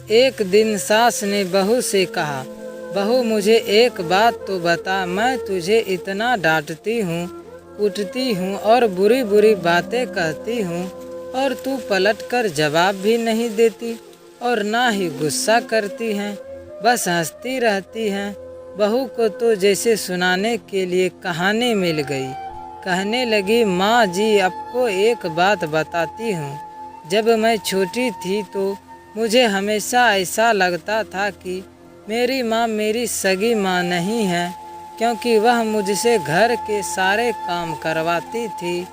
एक दिन सास ने बहू से कहा, बहू मुझे एक बात तो बता, मैं तुझे इतना डांटती हूँ, कूटती हूँ और बुरी बुरी बातें कहती हूँ और तू पलटकर जवाब भी नहीं देती और ना ही गुस्सा करती हैं, बस हंसती रहती हैं। बहू को तो जैसे सुनाने के लिए कहानी मिल गई। कहने लगी, माँ जी आपको एक बात बताती हूँ। जब मैं छोटी थी तो मुझे हमेशा ऐसा लगता था कि मेरी माँ मेरी सगी माँ नहीं है, क्योंकि वह मुझसे घर के सारे काम करवाती थी।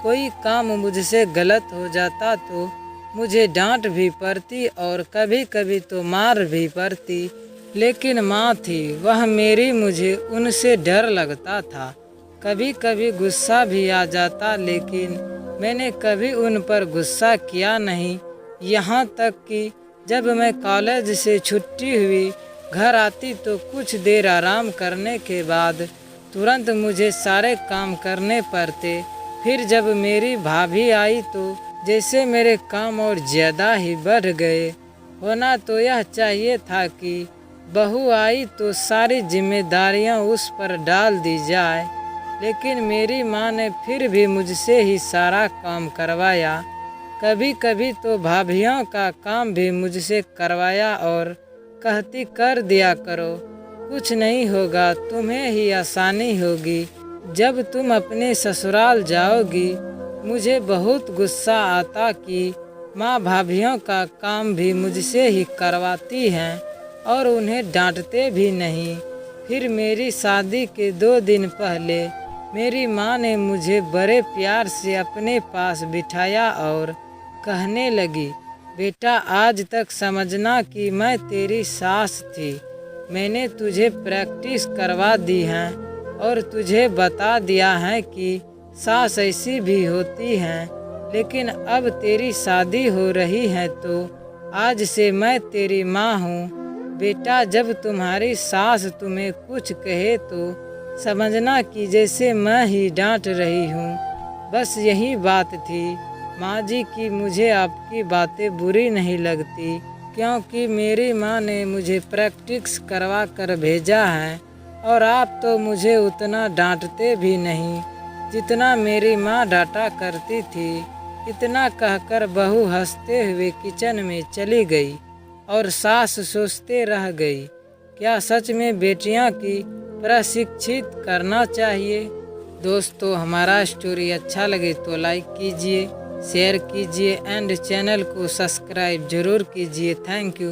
कोई काम मुझसे गलत हो जाता तो मुझे डांट भी पड़ती और कभी कभी तो मार भी पड़ती, लेकिन माँ थी वह मेरी, मुझे उनसे डर लगता था। कभी कभी गुस्सा भी आ जाता, लेकिन मैंने कभी उन पर गुस्सा किया नहीं। यहाँ तक कि जब मैं कॉलेज से छुट्टी हुई घर आती तो कुछ देर आराम करने के बाद तुरंत मुझे सारे काम करने पड़ते। फिर जब मेरी भाभी आई तो जैसे मेरे काम और ज़्यादा ही बढ़ गए। होना तो यह चाहिए था कि बहू आई तो सारी जिम्मेदारियां उस पर डाल दी जाए, लेकिन मेरी माँ ने फिर भी मुझसे ही सारा काम करवाया। कभी कभी तो भाभियों का काम भी मुझसे करवाया और कहती, कर दिया करो, कुछ नहीं होगा, तुम्हें ही आसानी होगी जब तुम अपने ससुराल जाओगी। मुझे बहुत गुस्सा आता कि माँ भाभियों का काम भी मुझसे ही करवाती हैं और उन्हें डांटते भी नहीं। फिर मेरी शादी के 2 दिन पहले मेरी माँ ने मुझे बड़े प्यार से अपने पास बिठाया और कहने लगी, बेटा आज तक समझना कि मैं तेरी सास थी। मैंने तुझे प्रैक्टिस करवा दी है और तुझे बता दिया है कि सास ऐसी भी होती हैं, लेकिन अब तेरी शादी हो रही है तो आज से मैं तेरी माँ हूँ। बेटा जब तुम्हारी सास तुम्हें कुछ कहे तो समझना कि जैसे मैं ही डांट रही हूँ। बस यही बात थी माँ जी की मुझे आपकी बातें बुरी नहीं लगती, क्योंकि मेरी माँ ने मुझे प्रैक्टिस करवा कर भेजा है और आप तो मुझे उतना डांटते भी नहीं जितना मेरी माँ डांटा करती थी। इतना कहकर बहू हंसते हुए किचन में चली गई और सास सोचते रह गई, क्या सच में बेटियां की प्रशिक्षित करना चाहिए। दोस्तों हमारा स्टोरी अच्छा लगे तो लाइक कीजिए, शेयर कीजिए एंड चैनल को सब्सक्राइब जरूर कीजिए। Thank you.